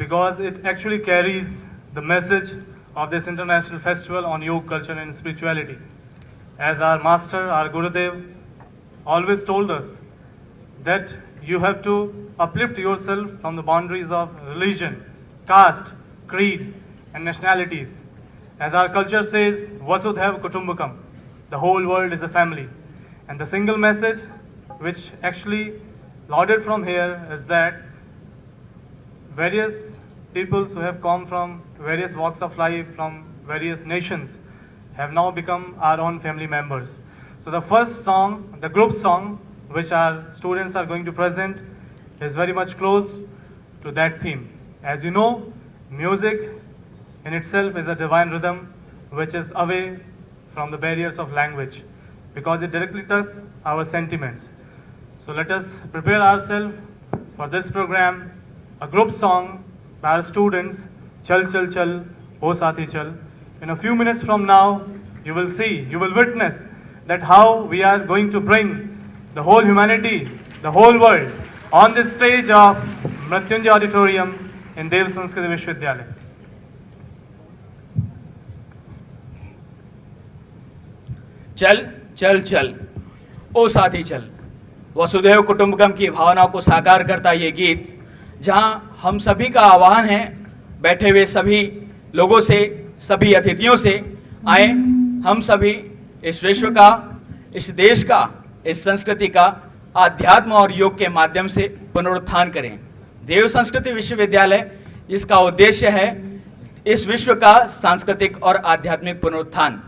because it actually carries the message of this international festival on yoga culture and spirituality. As our master, our Gurudev, always told us that you have to uplift yourself from the boundaries of religion, caste, creed, and nationalities. As our culture says, Vasudhaiva Kutumbakam, the whole world is a family. And the single message which actually lauded from here is that various peoples who have come from various walks of life, from various nations, have now become our own family members. So the first song, the group song, which our students are going to present, is very much close to that theme. As you know, music in itself is a divine rhythm which is away from the barriers of language because it directly touches our sentiments. So let us prepare ourselves for this program, a group song by our students, Chal Chal Chal, O Saathi Chal. In a few minutes from now, you will see, you will witness that how we are going to bring the whole humanity, the whole world on this stage of Mrityunjay Auditorium in Dev Sanskriti Vishwavidyalaya. चल चल चल ओ साथी चल, वसुधैव कुटुंबकम की भावनाओं को साकार करता ये गीत, जहां हम सभी का आह्वान है, बैठे हुए सभी लोगों से, सभी अतिथियों से, आए हम सभी इस विश्व का, इस देश का, इस संस्कृति का आध्यात्म और योग के माध्यम से पुनरुत्थान करें। देव संस्कृति विश्वविद्यालय, इसका उद्देश्य है इस विश्व का सांस्कृतिक और आध्यात्मिक पुनरुत्थान।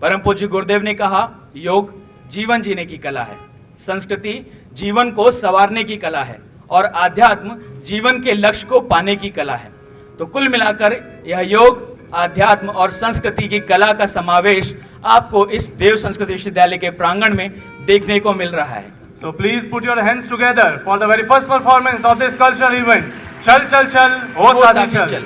परम पूज्य गुरुदेव ने कहा, योग जीवन जीने की कला है, संस्कृति जीवन को संवारने की कला है और आध्यात्म जीवन के लक्ष्य को पाने की कला है। तो कुल मिलाकर यह योग, आध्यात्म और संस्कृति की कला का समावेश आपको इस देव संस्कृत विश्वविद्यालय के प्रांगण में देखने को मिल रहा है। So please put your hands together for the very first performance of this cultural event. Chal Chal Chal, O Saathi Chal.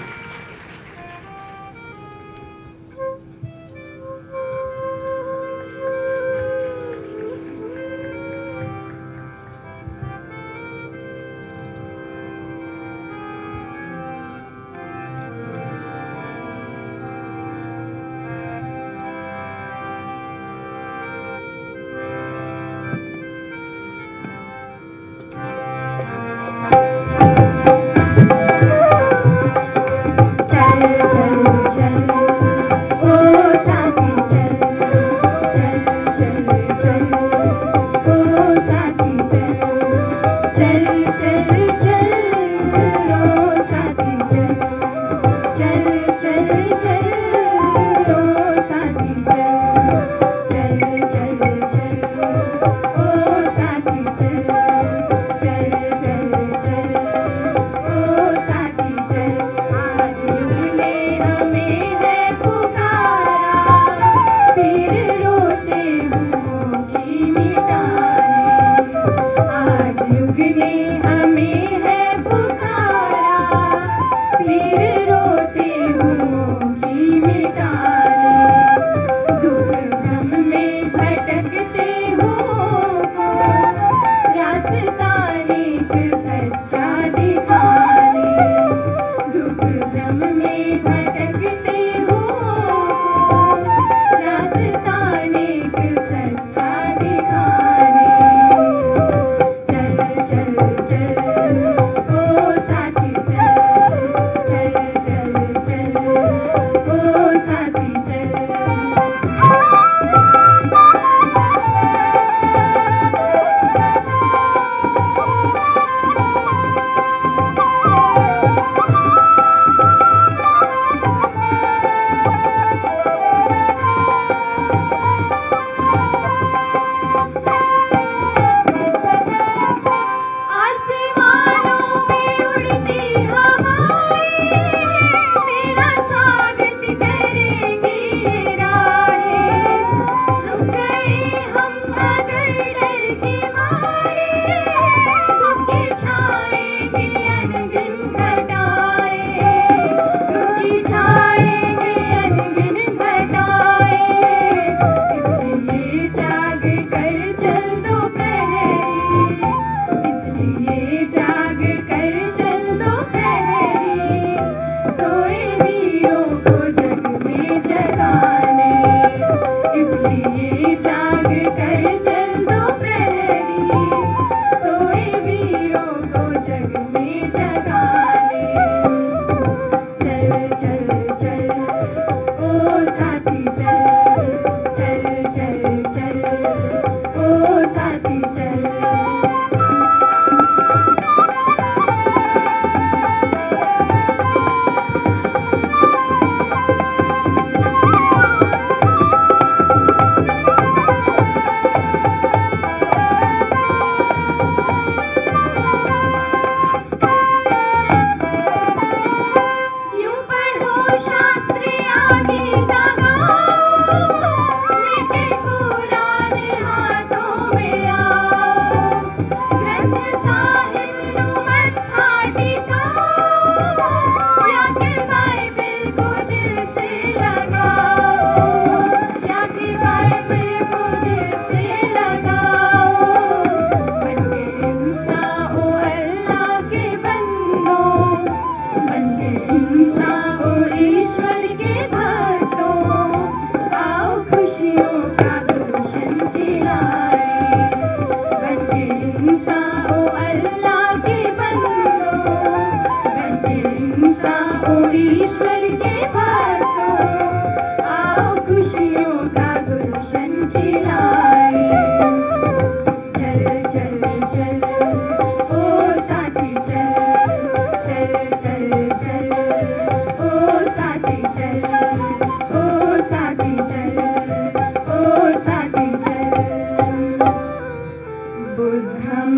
बुद्धं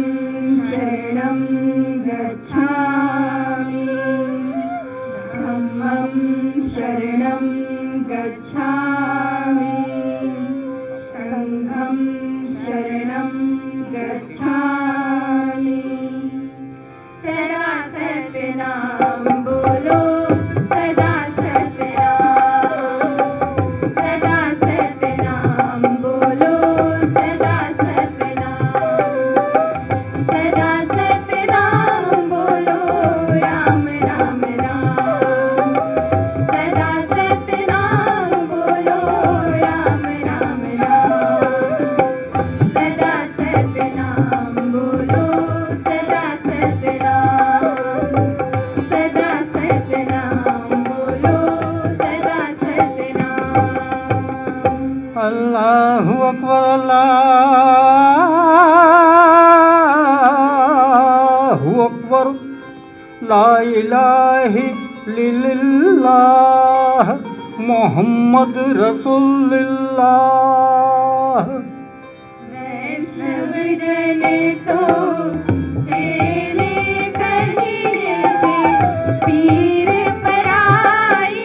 शरणं गच्छामि धम्मं शरणं गच्छामि संघं शरणं गच्छामि सदा सतनाम बोलो सदा सतनाम सदा सतनाम बोलो सदा सतनाम सदा सतनाम बोलो राम राम राम सदा सतनाम बोलो राम राम राम सदा सतनाम बोलो सदा सतनाम सदा सतनाम बोलो सदा सतनाम अल्लाहु अकबर अल्लाहु अकबर ला इलाहा इल्लल्लाह मोहम्मद रसूलुल्लाह वैष्णव जन तो तेरे कहिए छे पीर पराई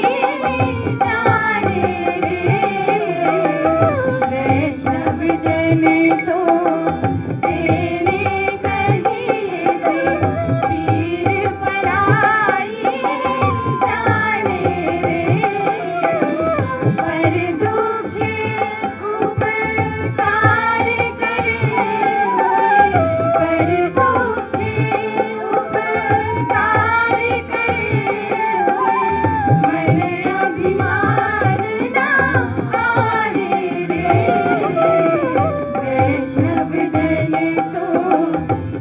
जाने रे वैष्णव जन तो तेरे कहिए छे पीर पराई जाने रे पर दुखे उपकार करे पर दुखे उपकार करे मन अभिमान ना आए रे वैष्णव जन तो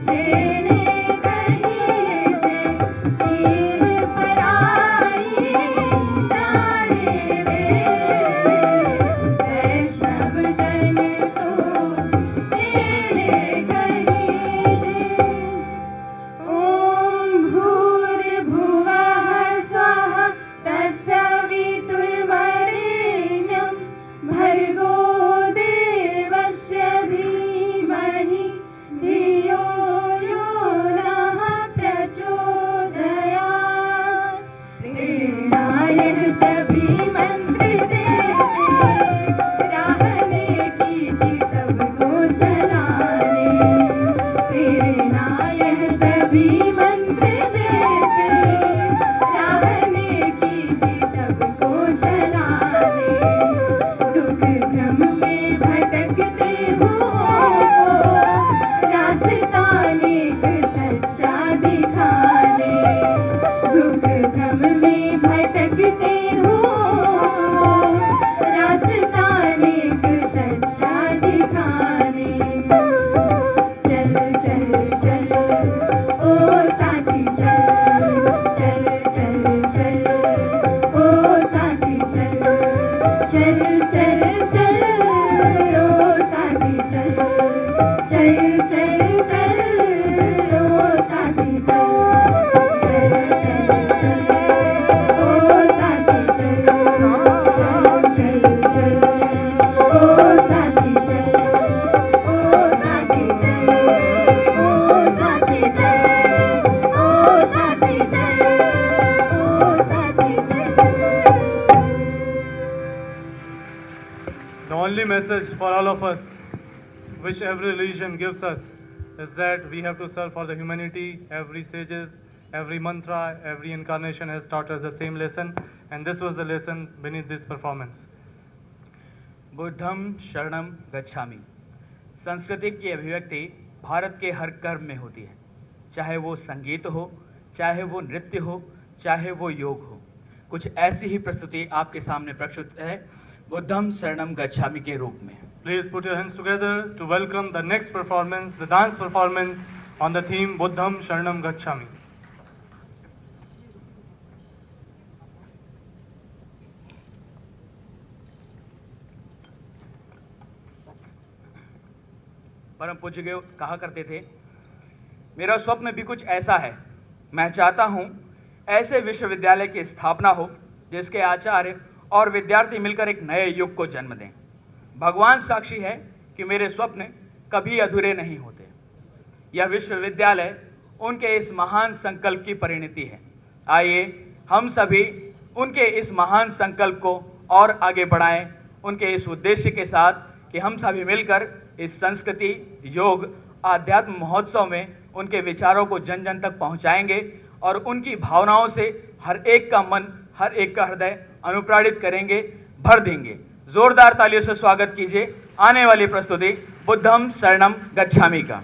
तेरे कहिए छे पीर पराई जाने रे वैष्णव जन तो तेरे कहिए छे ओम भूर्भुवः स्वः तत्सवितुर्वरेण्यं भर्गो देवस्य धीमहि धियो यो नः प्रचोदयात् प्रेरणाय सभी मंत्र देते रहने की सबको चलाने प्रेरणाय सभी मंत्र देते रहने की सबको चलाने दुख भ्रम में भटकते हो रास्ता नेक सच्चा दिखाने दुख भ्रम में भटकते हो रास्ता नेक सच्चा दिखाने चल चल चल ओ साथी चल चल चल चल ओ साथी चल चल चल चल ओ साथी चल चल चल चल ओ साथी चल चल चल चल ओ साथी चल चल चल चल ओ साथी चल ओ साथी चल ओ साथी चल ओ साथी चल ओ साथी चल The only message for all of us, which every religion gives us, is that we have to serve for the humanity. Every sages, every mantra, every incarnation has taught us the same lesson, and this was the lesson beneath this performance. बुद्धम शरणम गच्छामि। संस्कृति की अभिव्यक्ति भारत के हर कर्म में होती है, चाहे वो संगीत हो, चाहे वो नृत्य हो, चाहे वो योग हो। कुछ ऐसी ही प्रस्तुति आपके सामने प्रस्तुत है बुद्धम शरणम गच्छामि के रूप में। Please put your hands together to welcome the next performance, the dance performance on the theme Buddham Sharanam Gacchami. परम पूज्य देव कहा करते थे, मेरा स्वप्न भी कुछ ऐसा है। मैं चाहता हूं ऐसे विश्वविद्यालय की स्थापना हो जिसके आचार्य और विद्यार्थी मिलकर एक नए युग को जन्म दें। भगवान साक्षी है कि मेरे स्वप्न कभी अधूरे नहीं होते। यह विश्वविद्यालय उनके इस महान संकल्प की परिणति है। आइए हम सभी उनके इस महान संकल्प को और आगे बढ़ाएं, उनके इस उद्देश्य के साथ कि हम सभी मिलकर इस संस्कृति, योग, आध्यात्म महोत्सव में उनके विचारों को जन जन तक पहुंचाएंगे और उनकी भावनाओं से हर एक का मन, हर एक का हृदय अनुप्राणित करेंगे, भर देंगे। जोरदार तालियों से स्वागत कीजिए आने वाली प्रस्तुति बुद्धम शरणम गच्छामि का।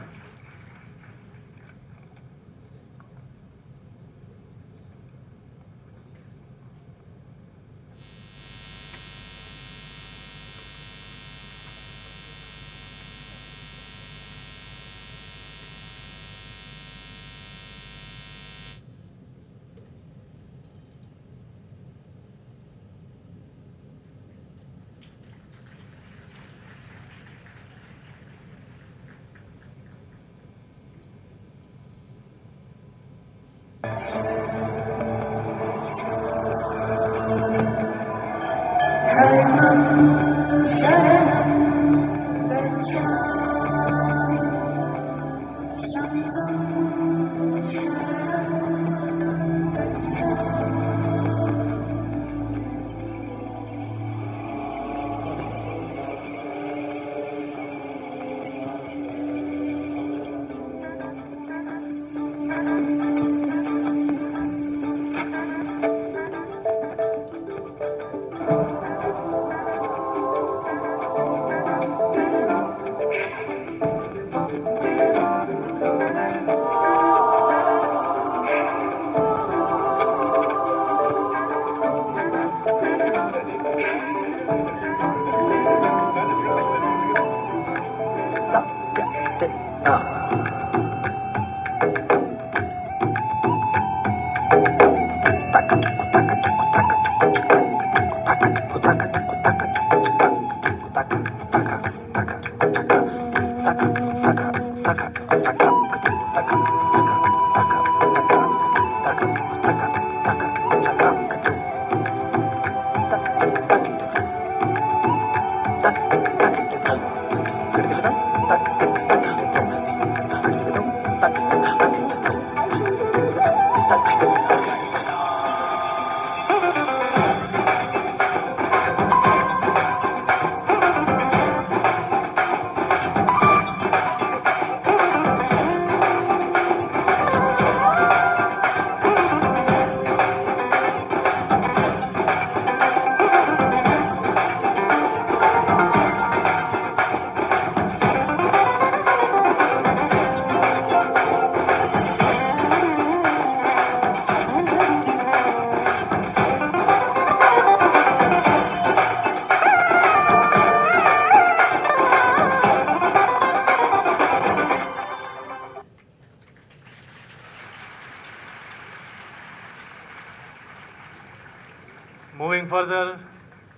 Moving further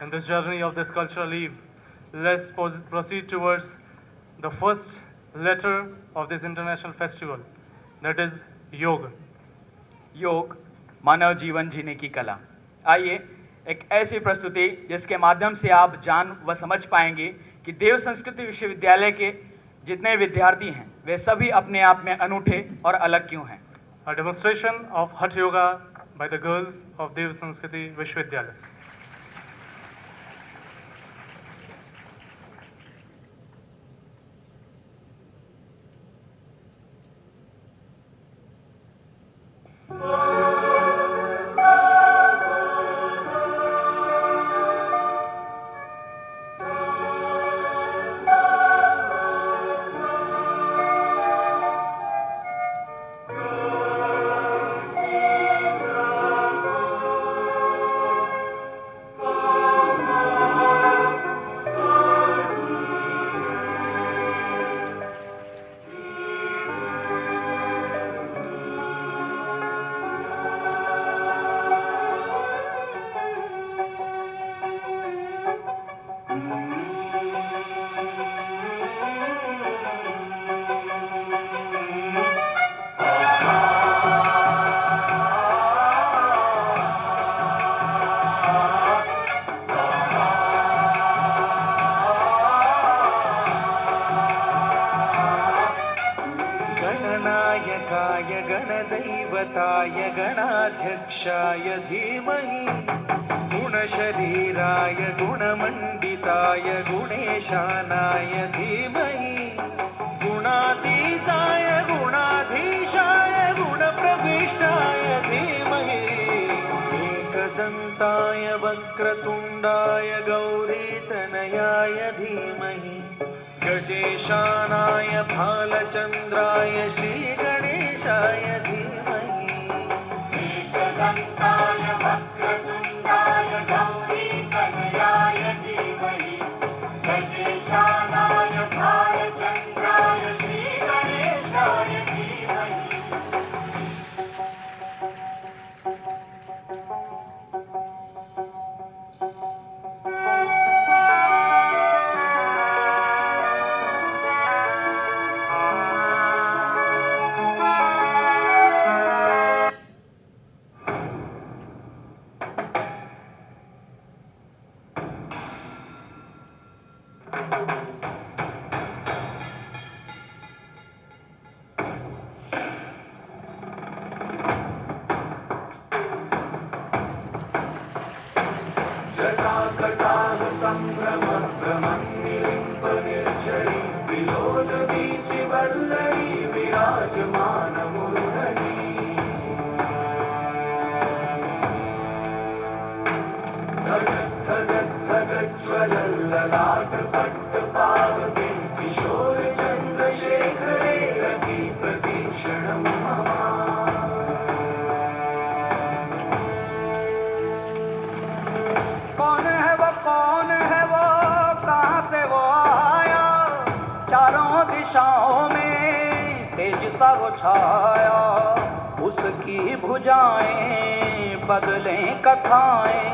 in this journey of this cultural eve, let's proceed towards the first letter of this international festival, that is Yoga. योग मानव जीवन जीने की कला। आइए एक ऐसी प्रस्तुति जिसके माध्यम से आप जान व समझ पाएंगे कि देव संस्कृति विश्वविद्यालय के जितने विद्यार्थी हैं वे सभी अपने आप में अनूठे और अलग क्यों हैं। A demonstration of Hatha Yoga by the girls of Dev Sanskriti Vishwavidyalaya. गणनायकाय गणदैवताय गणाध्यक्षाय धीमहि गुणशरीराय गुणमण्डिताय गुणेशानाय धीमहि गुणातीताय गुणाधीशाय गुणप्रविष्टाय धीमहि एकदन्ताय वक्रतुण्डाय गौरीतनयाय धीमहि गजेशानाय भालचन्द्राय श्रीगणेशाय धीमहि एकदन्ताय वक्रतुण्डाय गौरीतनयाय धीमहि गजेशानाय भालचन्द्राय श्रीगणेशाय धीमहि जटाकटाह संभ्रम भ्रमन्निलिम्ब निर्झरी विलोलवीचि वल्लरी विराजमान मुरहरी धगज्ज्वलल्ललाट पट्टपावके किशोर चन्द्रशेखरे रति प्रतीक्षणं मम कौन है वो कहाँ से वो आया चारों दिशाओं में तेज सा वो छाया उसकी भुजाएं बदलें कथाएं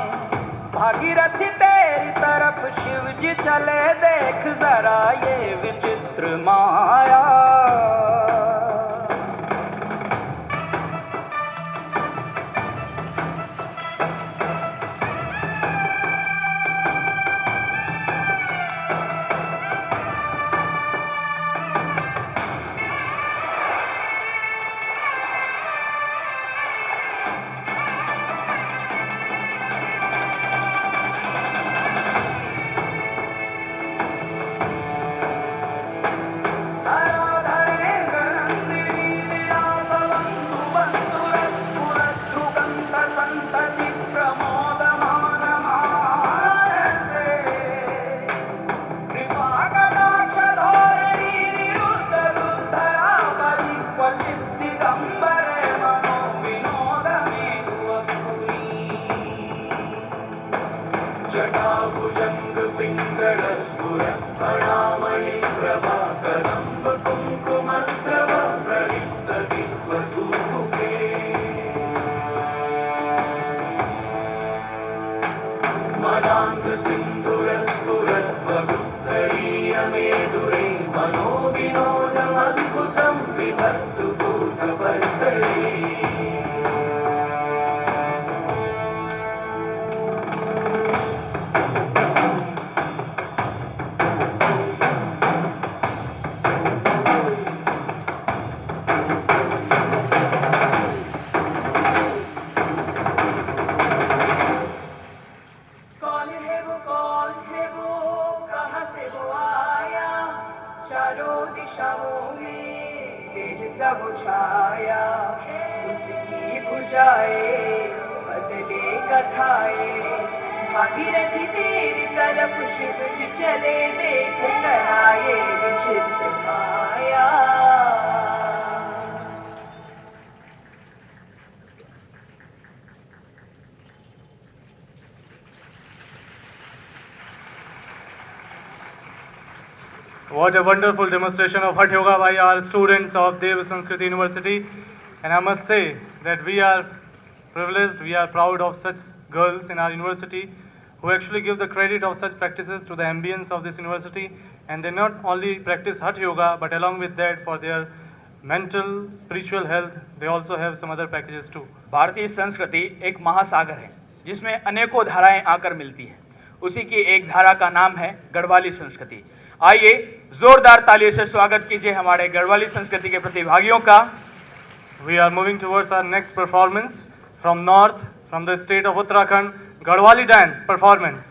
भागीरथी तेरी तरफ शिव जी चले देख जरा ये विचित्र माया जटाभुजंग पिंगल स्फुर फणामणि प्रभा कदम्ब कुंकुमद्रव प्रलिप्त दिग्वधूमुखे मदांग सिंधुर स्फुरत् वगुत्तरीय मेदुरे मनोविनोदमद्भुतं विभक्तु कूटवर्तरे चारों दिशाओं में तेज सब छाया उसकी भुजाएं बदले कथाएं भागीरथी तेरी तरफ शिव जी चले देख जरा ये विचित्र माया What a wonderful demonstration of Hatha Yoga by our students of Dev Sanskriti University. And I must say that we are privileged, we are proud of such girls in our university who actually give the credit of such practices to the ambience of this university. And they not only practice Hatha Yoga, but along with that, for their mental, spiritual health, they also have some other packages too. भारतीय संस्कृति एक महासागर है जिसमें अनेकों धाराएं आकर मिलती हैं। उसी की एक धारा का नाम है गढ़वाली संस्कृति। आइए जोरदार तालियों से स्वागत कीजिए हमारे गढ़वाली संस्कृति के प्रतिभागियों का। We are moving towards our next performance from north, from the state of Uttarakhand, Garhwali dance performance.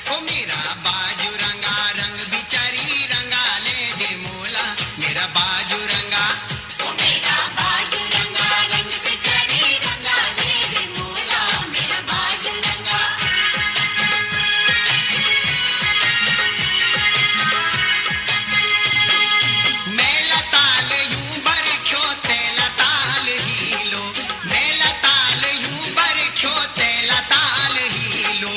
ओ मेरा बाजू रंगा रंग बिचारी रंगा ले दे मोला मेरा बाजू रंगा ओ मेरा बाजू रंगा रंग बिचारी रंगा ले दे मोला मेरा बाजू रंगा मेला ताल यूं बरख्यो तेला ताल हीलो मेला ताल यूं बरख्यो तेला ताल हीलो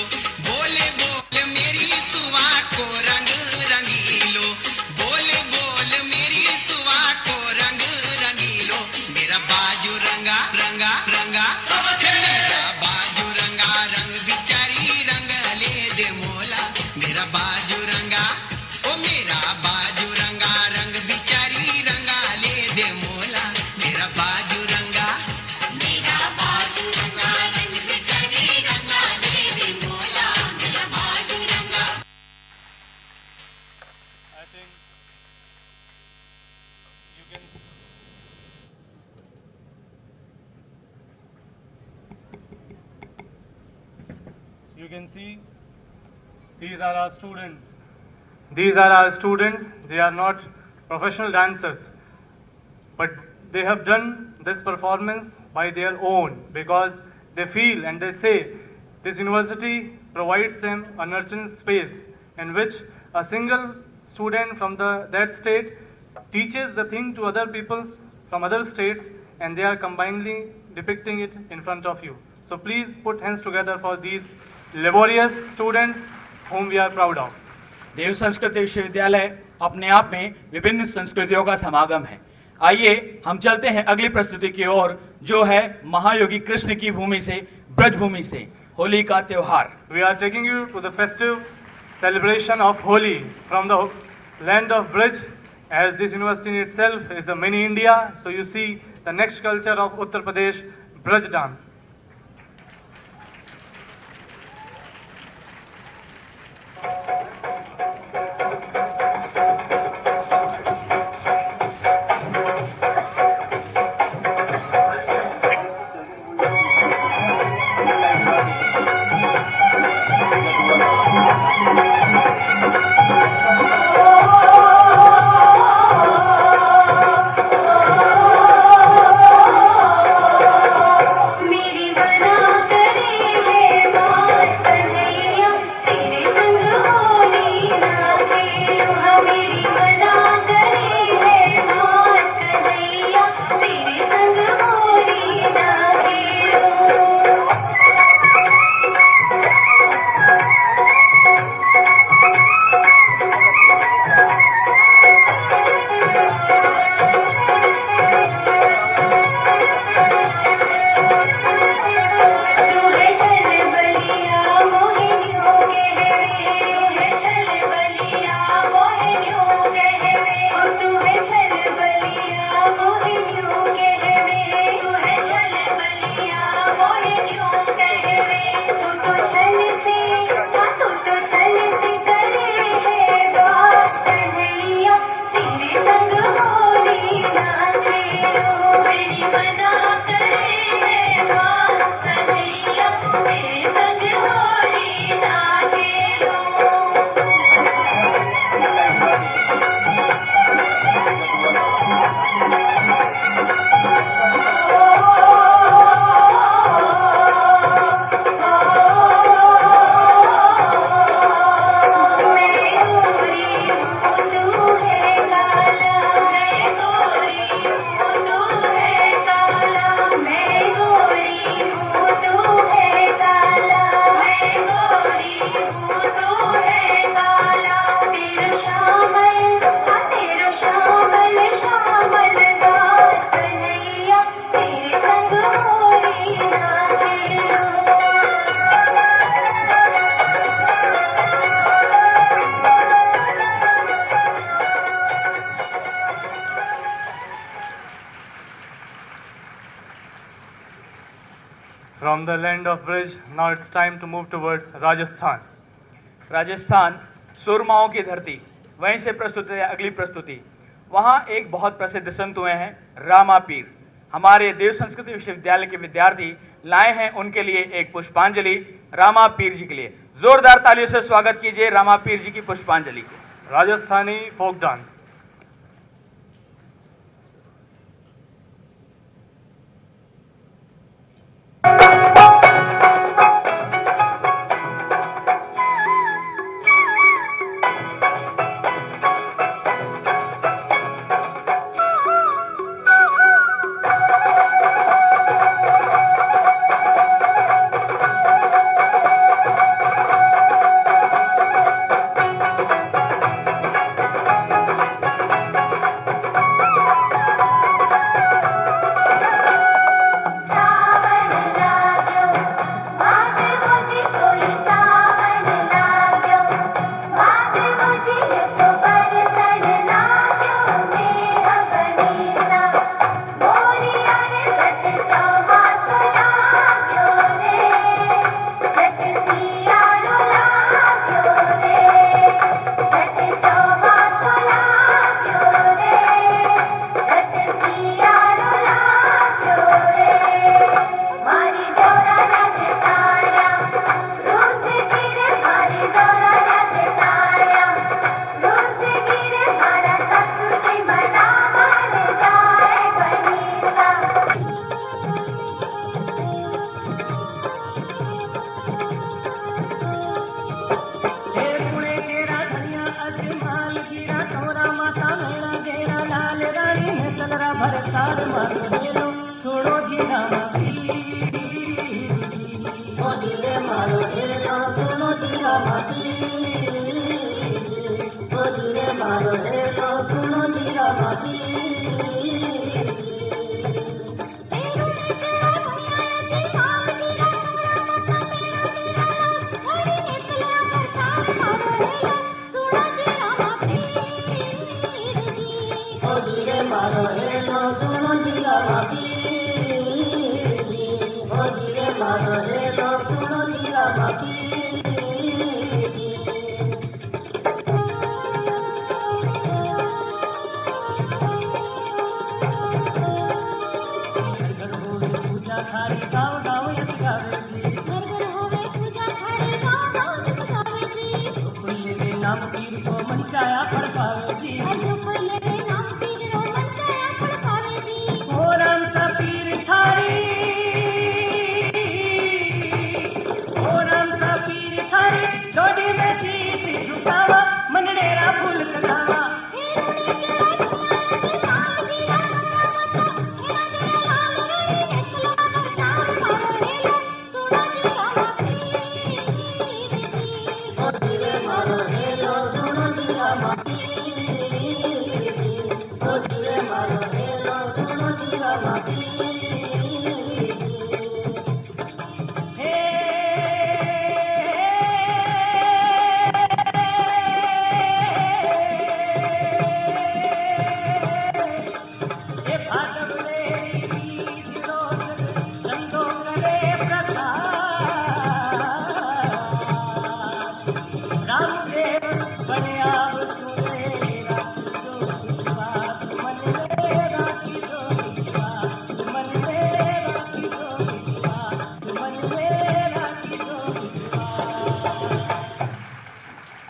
बोले बोल मेरी सुवा को रंग रंगीलो बोले बोल मेरी सुवा को रंग रंगीलो मेरा बाजू रंगा रंगा रंगा मेरा बाजू रंगा रंग बिचारी रंग ले दे मोला मेरा बाजू रंगा ओ मेरा बाजू रंगा रंग बिचारी रंगा ले दे मोला मेरा बाजू रंगा मेरा बाजू रंगा रंग बिचारी रंगा ले दे मोला मेरा बाजू रंगा I think you can. You can see these are our students. These are our students. They are not professional dancers, but they have done this performance by their own because they feel and they say this university provides them a nurturing space in which a single student from that state teaches the thing to other peoples from other states and they are combinedly depicting it in front of you. So please put hands together for these laborious students whom we are proud of. देव संस्कृत विश्वविद्यालय अपने आप में विभिन्न संस्कृतियों का समागम है। आइए हम चलते हैं अगली प्रस्तुति की ओर जो है महायोगी कृष्ण की भूमि से ब्रज भूमि से होली का त्योहार। We are taking you to the festive celebration of Holi from the land of Brij, as this university in itself is a mini India. So you see the next culture of Uttar Pradesh, Braj dance. मेरी From the land of bridge, now it's time to move towards Rajasthan. Rajasthan सुरमाओं की धरती, वहीं से प्रस्तुत है अगली प्रस्तुति। वहाँ एक बहुत प्रसिद्ध संत हुए हैं रामा पीर। हमारे देव संस्कृति विश्वविद्यालय के विद्यार्थी लाए हैं उनके लिए एक पुष्पांजलि रामा पीर जी के लिए। जोरदार तालियों से स्वागत कीजिए रामा पीर जी की पुष्पांजलि के। Rajasthani folk dance.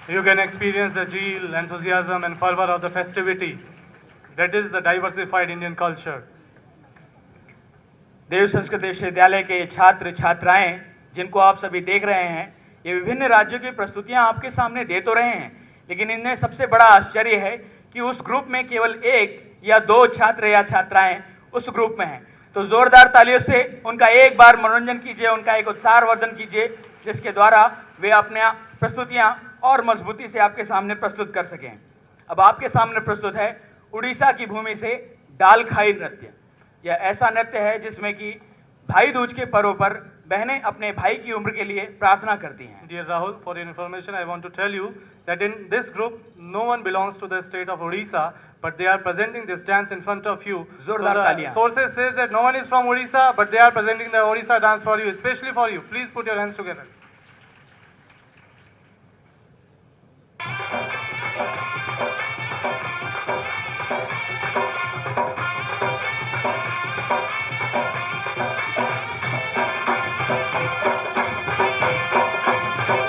You can experience the zeal, enthusiasm and fervor of the festivities. That is the diversified Indian culture. देव संस्कृत विश्वविद्यालय के छात्र छात्राएं जिनको आप सभी देख रहे हैं, ये विभिन्न राज्यों की प्रस्तुतियां आपके सामने दे तो रहे हैं, लेकिन इनमें सबसे बड़ा आश्चर्य है कि उस ग्रुप में केवल एक या दो छात्र या छात्राएं उस ग्रुप में हैं। तो जोरदार तालियों से उनका एक बार मनोरंजन कीजिए, उनका एक उत्साहवर्धन कीजिए, जिसके द्वारा वे अपने प्रस्तुतियां और मजबूती से आपके सामने प्रस्तुत कर सकें। अब आपके सामने प्रस्तुत है उड़ीसा की भूमि से डाल खाई नृत्य। यह ऐसा नृत्य है जिसमें कि भाई दूज के पर्व पर बहनें अपने भाई की उम्र के लिए प्रार्थना करती हैं। Dear Rahul, for your information, I want to tell you that in this group, no one belongs to the state of Odisha, but they are presenting this dance in front of you. जोरदार the तालियां। sources says that no one is from Odisha, but they are presenting the Odisha dance for you, especially for you. Please put your hands together.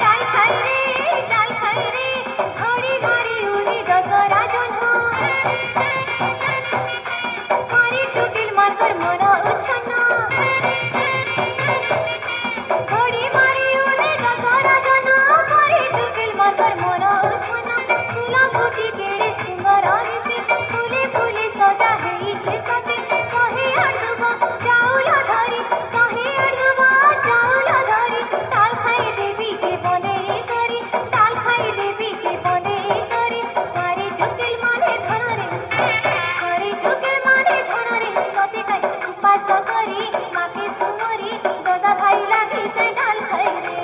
डाल खाई रे घोड़ी मारी उरी दसरा जन्म मारी टुटिल मारकर मन उछन्न घोड़ी मारी उरी दसरा जन्म मारी टुटिल मारकर मन उछन्न फूला फूटी केड़े सुंदर दिसे फूले फूले सजा हेइछे सते कहे आडुबा चाउला धरी कहे आडुबा चाउला धरी ताल खाई देवी के बने करी ताल खाई देवी के बने करी मारी टुकिल माने धनरे मारी टुकिल माने धनरे कते काई उपास करी माके सुमरी दादा भाई लागी से डाल खाई रे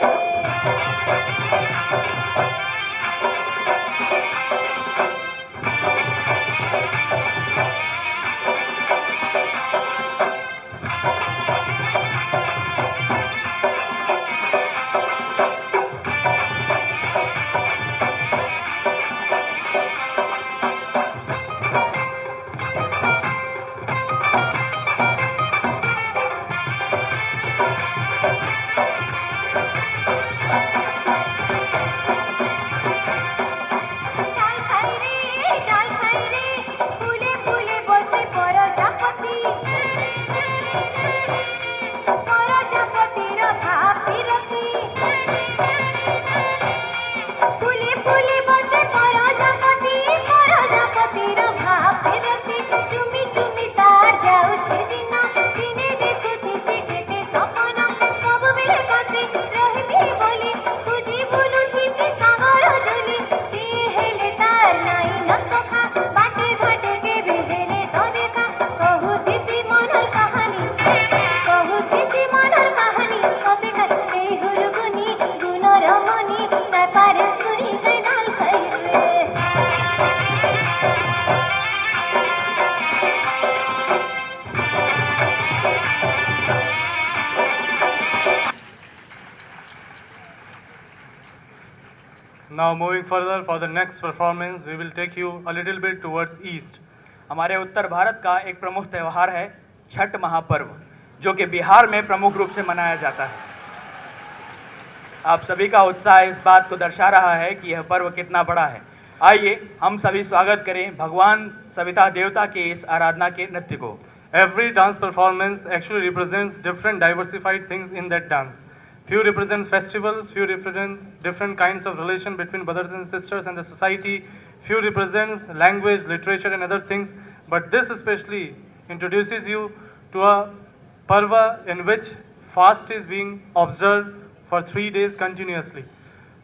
डाल खाई रे फूले फूले बसे परजापति परजापतिर भापीरती फूले फूले बसे परजापति परजापतिर भापीरती चुमी चुमी तार जाउछे दिन दिने देखुथिसे केते सपना सबुबेले पासे रहबी बोली तुझी बुलुथिसे सागर जुली सिए हेले तार नाई न सखा बाटे घाटे के बेहेले तो देखा कहूथिसी मनर कहानी कते कते गुरुगुनी गुणर मनी तार सुनी गई डाल खाई रे Now moving further for the next performance, we will take you a little bit towards east. हमारे उत्तर भारत का एक प्रमुख त्यौहार है छठ महापर्व, जो कि बिहार में प्रमुख रूप से मनाया जाता है। आप सभी का उत्साह इस बात को दर्शा रहा है कि यह पर्व कितना बड़ा है। आइए हम सभी स्वागत करें भगवान सविता देवता के इस आराधना के नृत्य को। Every dance performance actually represents different diversified things in that dance. Few represent festivals, few represent different kinds of relation between brothers and sisters and the society, few represents language, literature and other things, but this especially introduces you to a parva in which fast is being observed for 3 days continuously.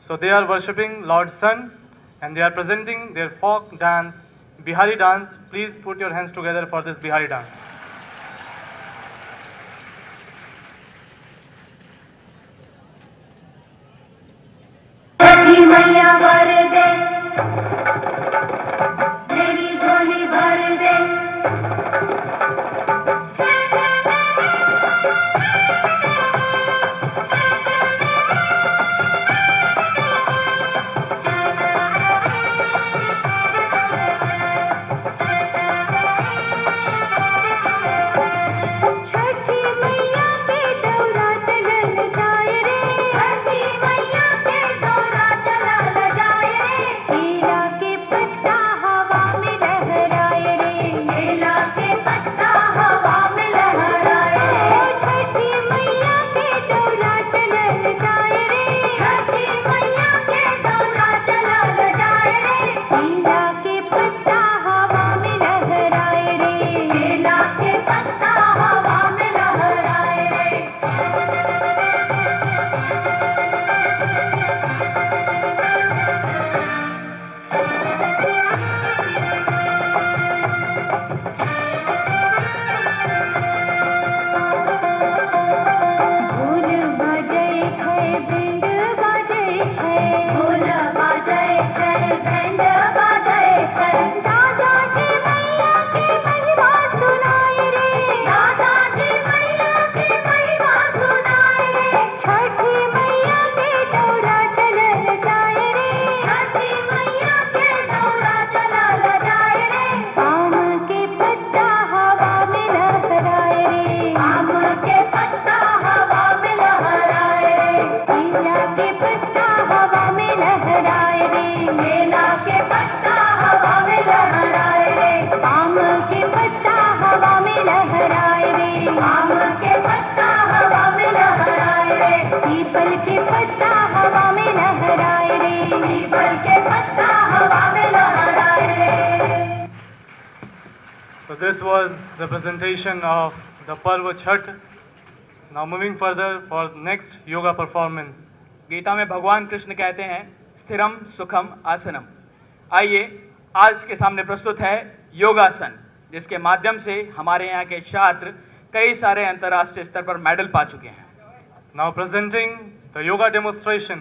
So they are worshipping Lord Sun and they are presenting their folk dance, Bihari dance. Please put your hands together for this Bihari dance. छठी मैया भर दे मेरी झोली भर दे लहराए रे, आम के पत्ता हवा में लहराए रे, पीपल के पत्ता हवा में लहराए रे, पीपल के पत्ता हवा में लहराए रे. So this was the presentation of the Parva Chhat. Now moving further for next yoga performance. Gita में भगवान कृष्ण कहते हैं स्थिरम सुखम आसनम. आइए आज के सामने प्रस्तुत है योगासन, जिसके माध्यम से हमारे यहाँ के छात्र कई सारे अंतर्राष्ट्रीय स्तर पर मेडल पा चुके हैं. Now presenting the yoga demonstration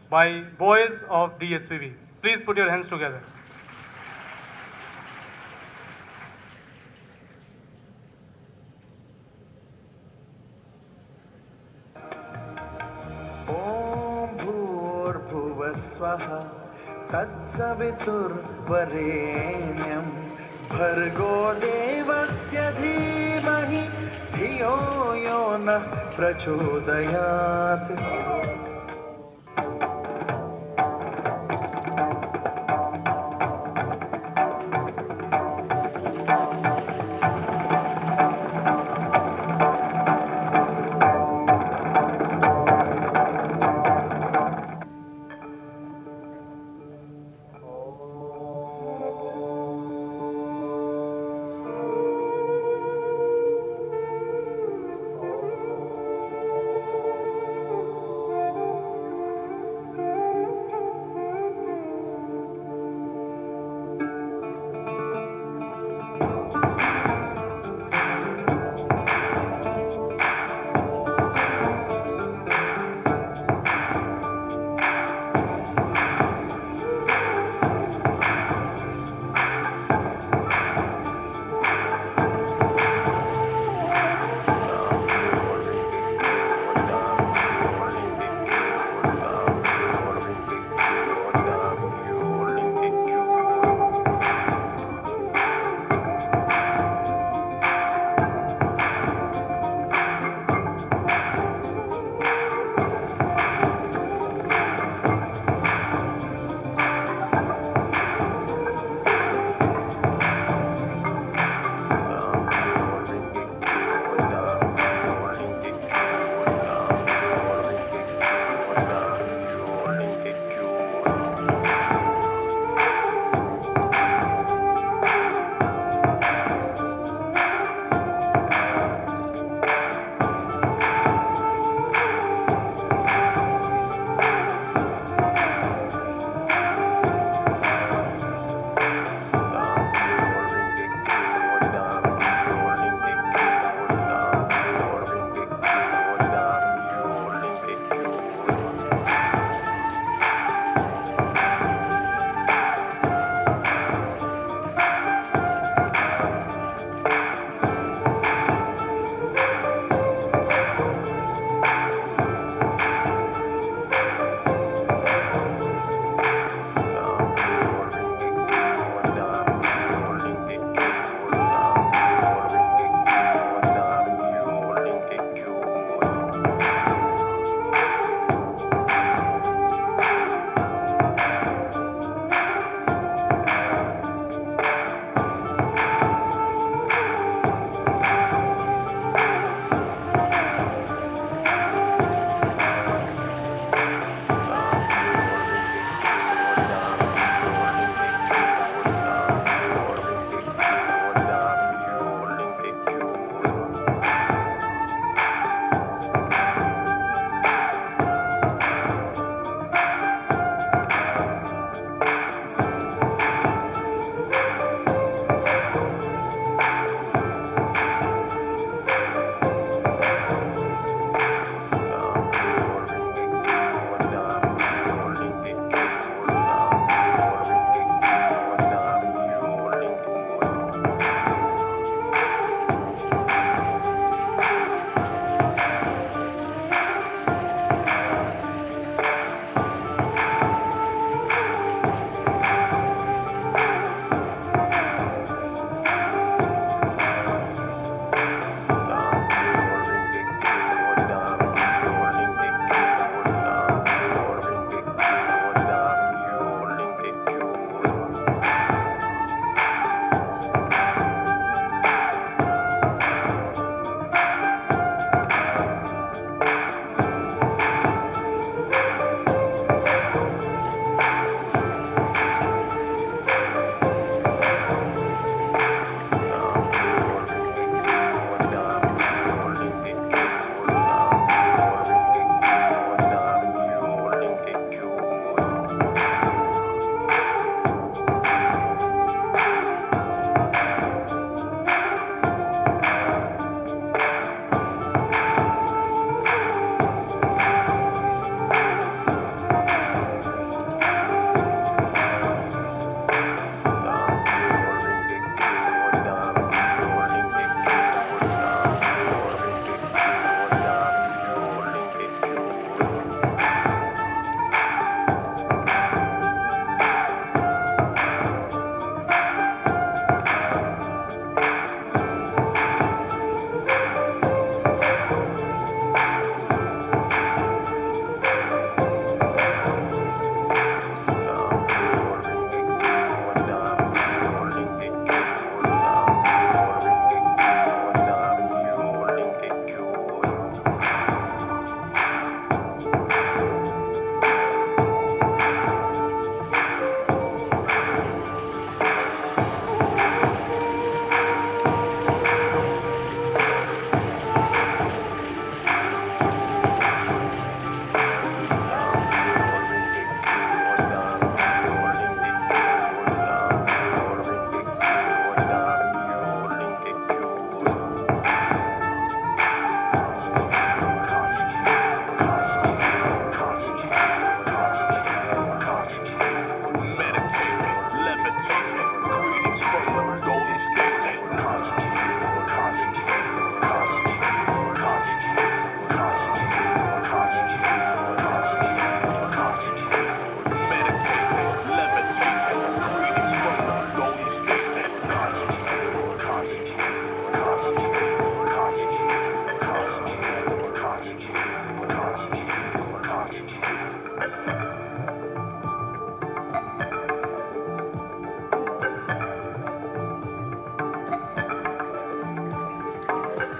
by boys of DSPB. Please put your hands together. ॐ भूर्भुवस्वः तत्सवितुर्वरेण्यं भर्गो देवस्य धीमहि धियो यो नः प्रचोदयात्.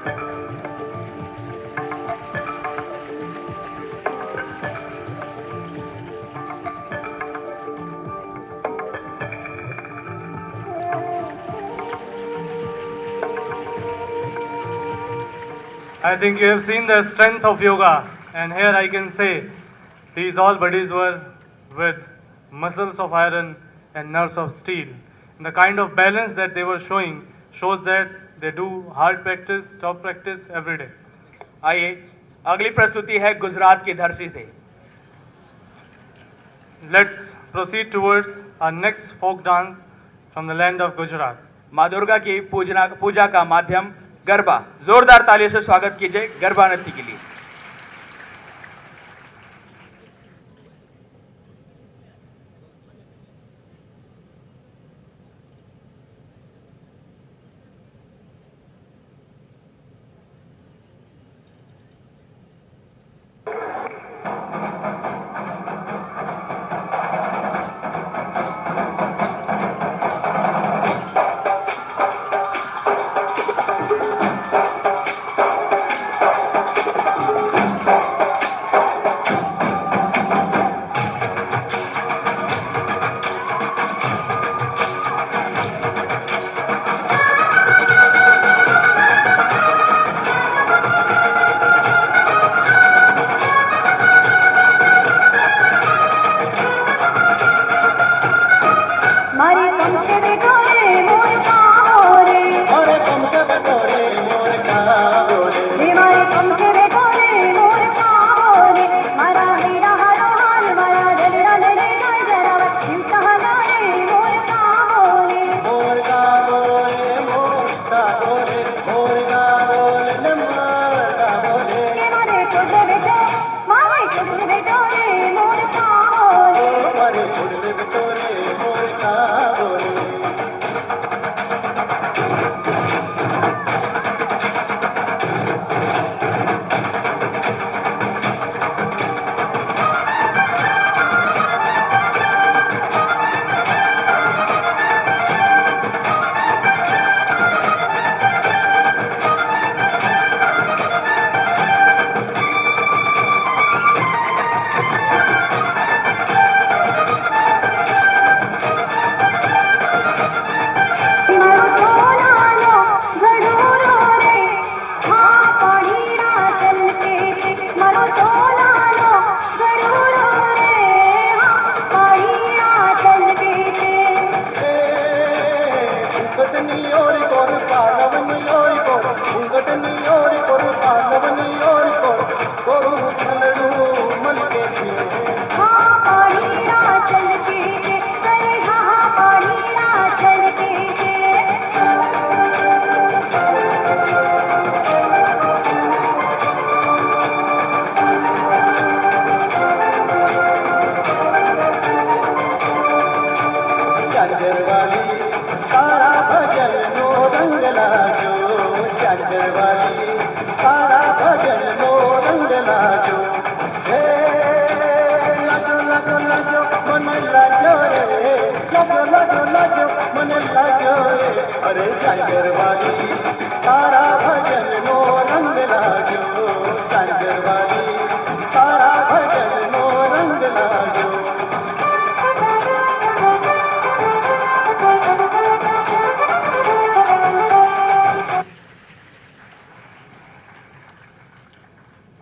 I think you have seen the strength of yoga, and here I can say these all buddies were with muscles of iron and nerves of steel. And the kind of balance that they were showing shows that they do hard practice, tough practice every day. आइए अगली प्रस्तुति है गुजरात की धरती से। Let's proceed towards our next folk dance from the land of Gujarat. माँ दुर्गा की पूजा का माध्यम गरबा। जोरदार तालियों से स्वागत कीजिए गरबा नृत्य के लिए।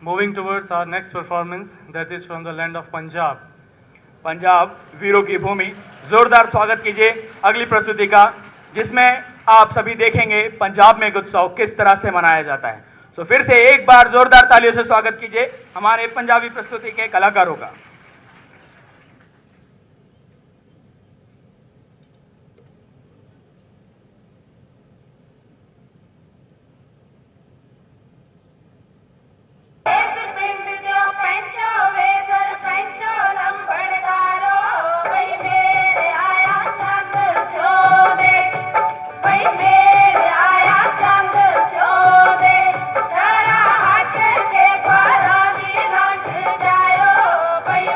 Moving towards our next performance, that is from the land of Punjab. Punjab वीरों की भूमि। जोरदार स्वागत कीजिए अगली प्रस्तुति का, जिसमें आप सभी देखेंगे पंजाब में उत्सव किस तरह से मनाया जाता है। तो फिर से एक बार जोरदार तालियों से स्वागत कीजिए हमारे पंजाबी प्रस्तुति के कलाकारों का। Bye.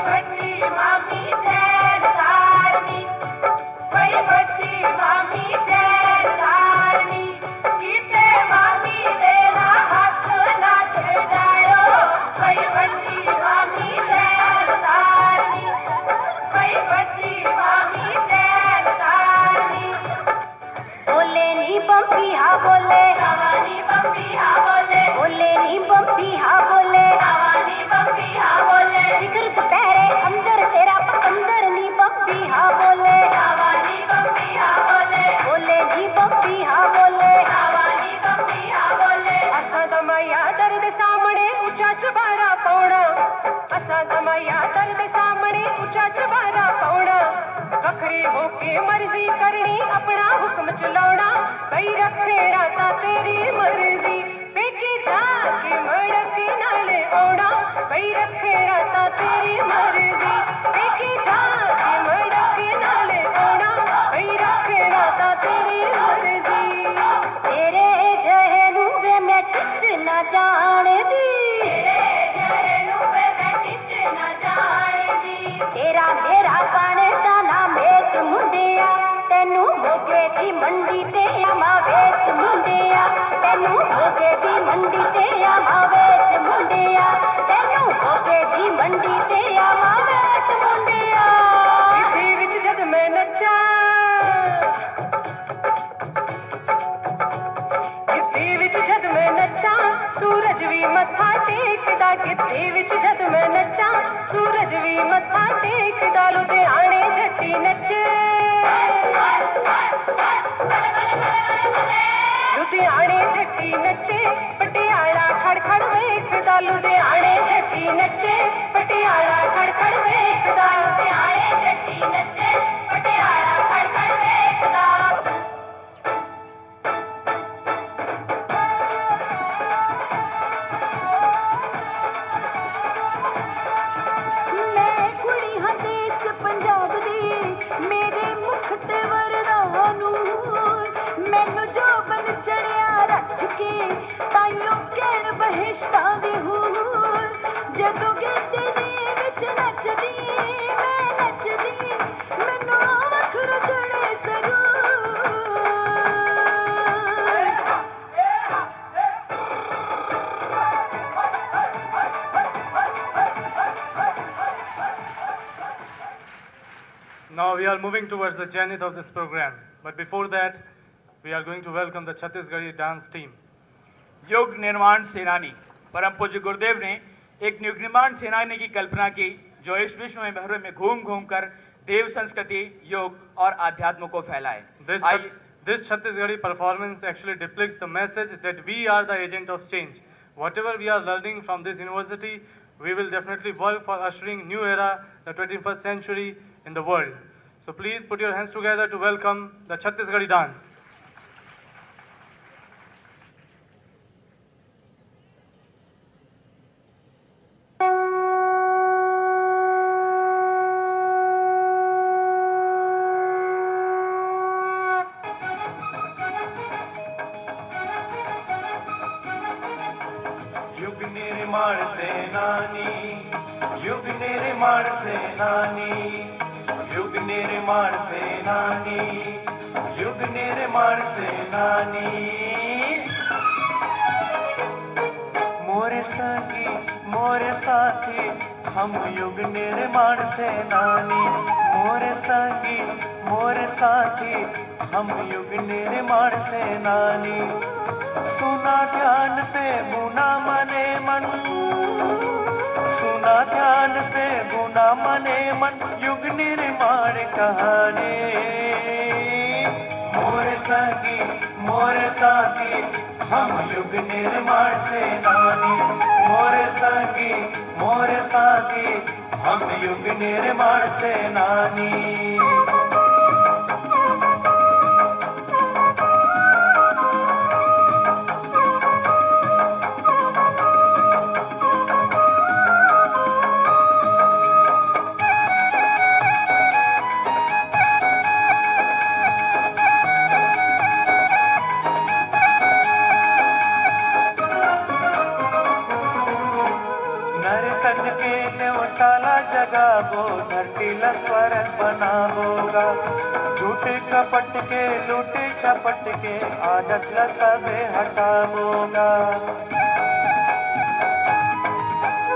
चबारा पौना बखरे होके मर्जी करनी अपना हुक्म चलाउना भई रखेड़ा ता तेरी मर्जी पेके जाके मड़क नाले औना भई रखेड़ा ता तेरी मर्जी पेके जाके मड़क नाले औना भई रखेड़ा ता तेरी मर्जी तेरे जहनु वे मैं किच ना जानदी तेरा मेरा बनदा ना मेच मुंडिया तेनू भोगे दी मंडी ते आमा वेच मुंडिया तेनू भोगे दी मंडी ते आमा वेच मुंडिया तेनू भोगे दी मंडी ते आमा वेच मुंडिया इसी विच जद मैं नचा इसी विच जद मैं नचा सूरज भी मत्था टेकदा किसी विच जद मैं नचा सूरज भी मत्था टेकदा लुधियाने जट्टी नचे लुधियाने जट्टी नचे पटियाला खड़ खड़ वेखदा लुधियाने जट्टी नचे पटियाला खड़ खड़ वेखदा लुधियाने जट्टी नचे पटियाला खड़ खड़ वेखदा मैं कुड़ी हां देश पंजाब दी मेरे मुख ते वरदा नूर मैनू जो बन चढ़िया रच के ताइयों कहण बहिश्ता दी हूर जदों गेते दे विच नचदी मैं नचदी मैनू वखरो चढ़े जरूर Now we are moving towards the zenith of this program. But before that, we are going to welcome the Chhattisgarhi dance team. युग निर्माण सेनानी परम पूज्य गुरुदेव ने एक युग निर्माण सेनानी की कल्पना की जो इस विश्व में भर में घूम घूम कर देव संस्कृति योग और आध्यात्म को फैलाए। आइए This Chhattisgarhi performance actually depicts the message that we are the agent of change. Whatever we are learning from this university, we will definitely work for ushering new era, the 21st century in the world. So please put your hands together to welcome the Chhattisgarhi dance. युग निर्माण सेनानी युग निर्माण सेनानी युग निर्माण सेनानी युग निर्माण सेनानी मोरे सखी मोरे साथी हम युग निर्माण सेनानी मोरे सखी मोरे साथी हम युग निर्माण सेनानी सुना ध्यान से गुना मने मन सुना ध्यान से गुना मने मन युग निर्माण कहानी मोरे सगी मोरे साथी हम युग निर्माण सेनानी मोरे सगी मोरे साथी हम युग निर्माण सेनानी जगाबो धरती लस्वर बनाबोगा झूठे कपट के लूटे छपट के आदत लसबे हटाबोगा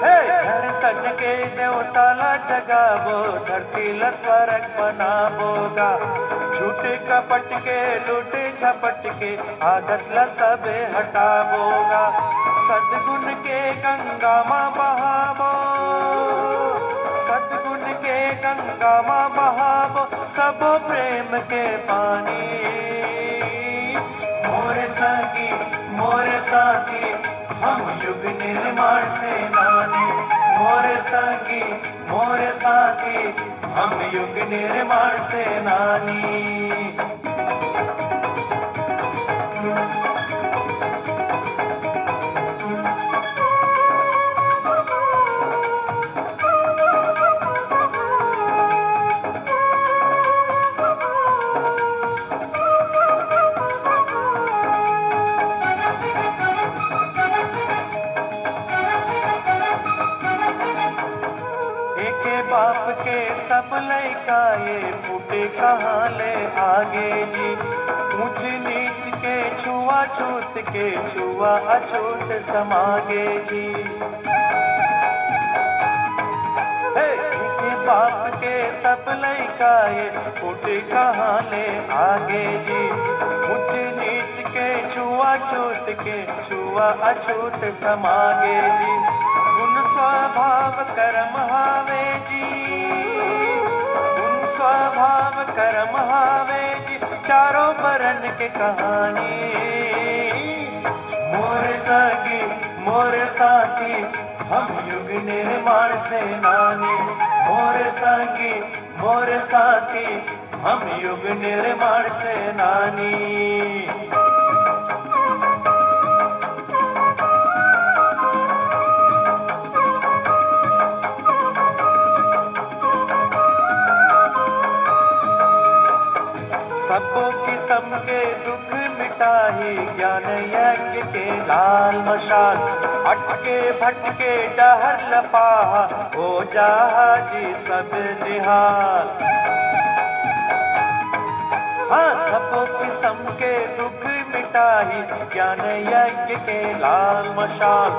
घर तन के देवताला जगाबो धरती लस्वर बनाबोगा झूठे कपट के लूटे छपट के आदत लसबे हटाबोगा सद्गुण के गंगा माँ बहाबो सद्गुण के गंगा माँ बहाबो सबो प्रेम के पानी मोरे सगी मोरे साथी हम युग निर्माण सेनानी मोरे सगी मोरे साथी हम युग निर्माण सेनानी। बाप के सब लइका ये फूटे कहाँ ले आगे जी। ऊंच नीच के छुआ छूत के छुआ अछूत समागे जी। के बाप के सब लइका ये फूटे कहाँ ले आगे जी। ऊंच नीच के छुआ छूत के छुआ अछूत समागे जी। गुण स्वभाव कर्म हावे जी। गुण स्वभाव कर्म हावे जी। चारों बरन के कहानी। मोर सगी मोर साथी हम युग निर्माण सेनानी। मोर सगी मोर साथी हम युग निर्माण सेनानी। सबो किस्म के दुख मिटाही ज्ञान यज्ञ के लाल मशाल। अटके भटके डहर लपाहा हो जहाजी सब निहाल। हाँ सबो किस्म के दुख मिटाही ज्ञान यज्ञ के लाल मशाल।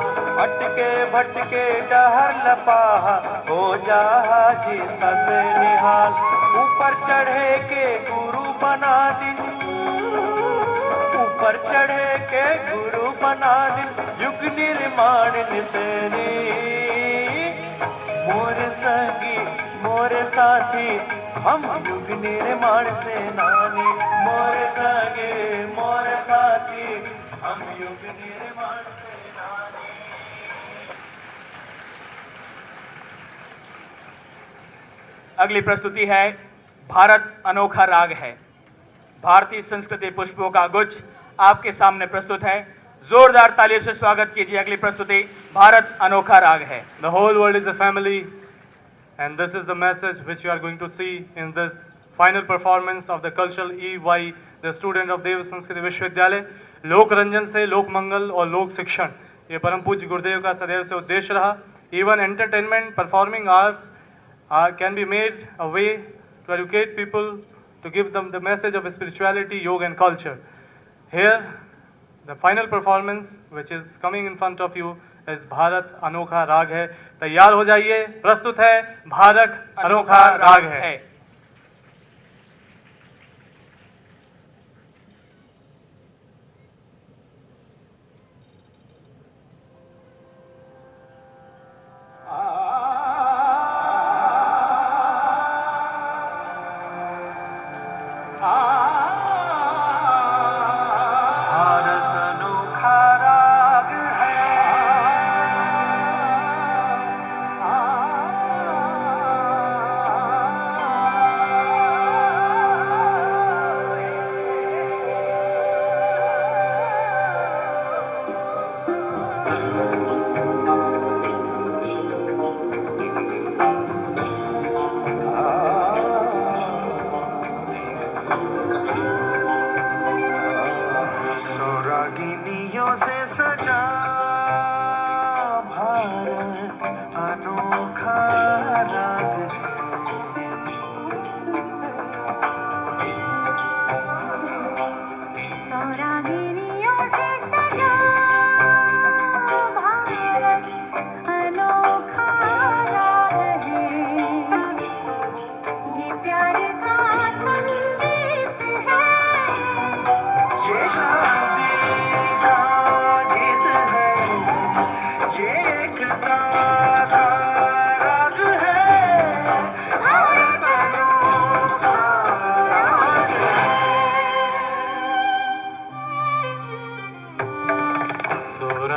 अटके भटके डहर लपाहा हो जहाजी सब निहाल। ऊपर चढ़े के गुरु बना दिन। ऊपर चढ़े के गुरु बना दिन। युग निर्माण निसेनी। मोर संगी मोर साथी हम युग निर्माण सेनानी। मोर संगी मोर साथी हम युग निर्माण सेनानी। अगली प्रस्तुति है भारत अनोखा राग है। भारतीय संस्कृति पुष्पों का गुच्छ आपके सामने प्रस्तुत है। जोरदार तालियों से स्वागत कीजिए। अगली प्रस्तुति भारत अनोखा राग है। The whole world is a family, and this is the message which you are going to see in this final performance of the cultural eve by the student of देव संस्कृति विश्वविद्यालय। लोक रंजन से लोक मंगल और लोक शिक्षण, ये परम पूज्य गुरुदेव का सदैव से उद्देश्य रहा। Even entertainment, performing arts can be made a way to educate people, to give them the message of spirituality, yoga and culture. Here, the final performance which is coming in front of you is Bharat अनोखा राग है। तैयार हो जाइए, प्रस्तुत है भारत अनोखा राग है।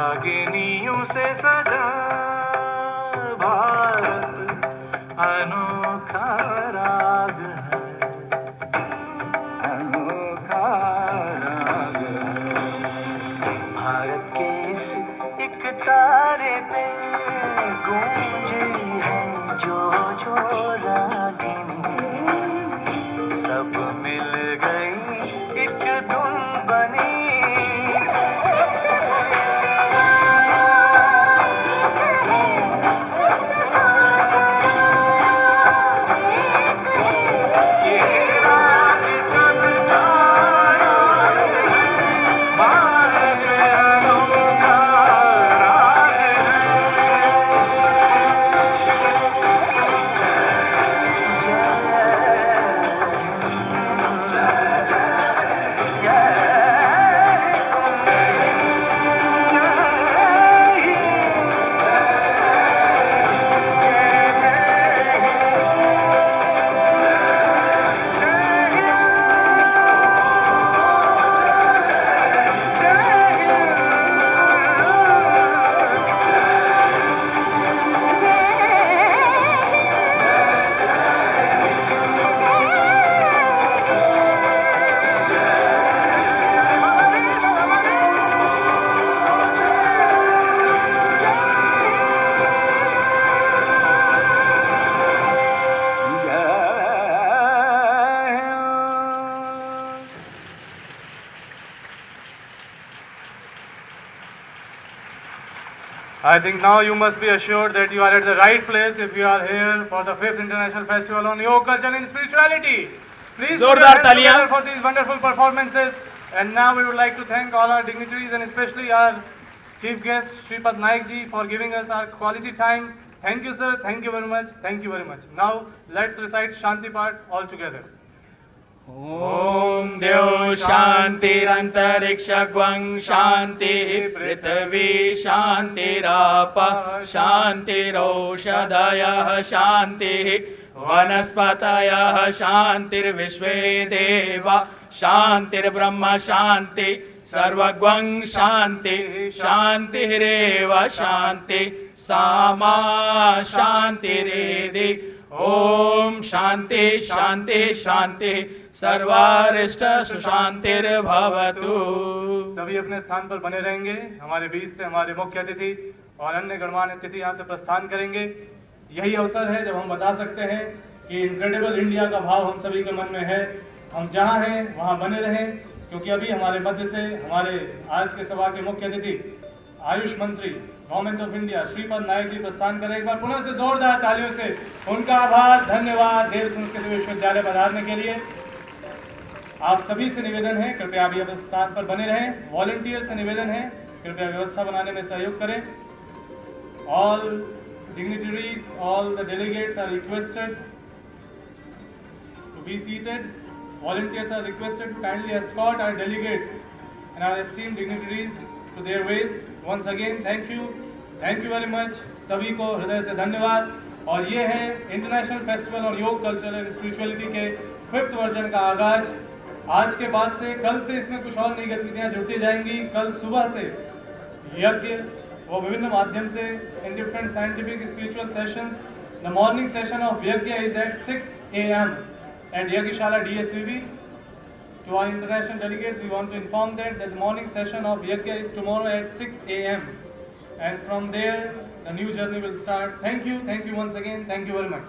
रागिनियों से सजा भारत अनोखा धड़के इस एक तारे पे गूंजी है जो जो रागिनी सब मिल गई एक धुन बनी I think now you must be assured that you are at the right place if you are here for the 5th International Festival on Yoga, Culture and Spirituality. Please put your जोरदार hands तालियां। together for these wonderful performances. And now we would like to thank all our dignitaries and especially our chief guest Shripad Naik ji for giving us our quality time. Thank you sir, thank you very much, thank you very much. Now let's recite Shanti part all together. ॐ द्यौ शान्तिरन्तरिक्षगं शान्तिः पृथिवी शान्तिराप शान्तिरौषधयः शान्तिः वनस्पतयः शान्तिर्विश्वे देवा शान्तिर्ब्रह्म शान्ति सर्वगं शान्ति शान्तिरेव शान्ति सामा शान्तिरेधि ओम शांति शांति शांति सर्वारिष्ट सुशांतिर्भवतु। सभी अपने स्थान पर बने रहेंगे। हमारे बीच से हमारे मुख्य अतिथि और अन्य गणमान्य अतिथि यहाँ से प्रस्थान करेंगे। यही अवसर है जब हम बता सकते हैं कि इनक्रेडिबल इंडिया का भाव हम सभी के मन में है। हम जहाँ हैं वहाँ बने रहें, क्योंकि अभी हमारे मध्य से हमारे आज के सभा के मुख्य अतिथि आयुष मंत्री government of India Shripad Naik जी प्रस्थान करें। एक बार पुनः से जोरदार तालियों से उनका आभार, धन्यवाद देव संस्कृत विश्वविद्यालय पधारने के लिए। आप सभी से निवेदन है कृपया अभी अपने स्थान पर बने रहें। वॉलंटियर से निवेदन है कृपया व्यवस्था बनाने में सहयोग करें। All dignitaries, all the delegates are requested to be seated. Volunteers are requested to kindly escort our delegates and our esteemed dignitaries to their ways. Once again, thank you very much. सभी को हृदय से धन्यवाद। और ये है international festival on योग, culture and spirituality के 5th वर्जन का आगाज। आज के बाद से कल से इसमें कुछ और नई गतिविधियाँ जुड़ती जाएंगी। कल सुबह से यज्ञ वो विभिन्न माध्यम से in different scientific spiritual sessions. The morning session of Yajna is at 6 a.m. at Yagyashala DSVB. To our international delegates, we want to inform that the morning session of Yajna is tomorrow at 6 a.m. And from there, the new journey will start. Thank you once again. Thank you very much.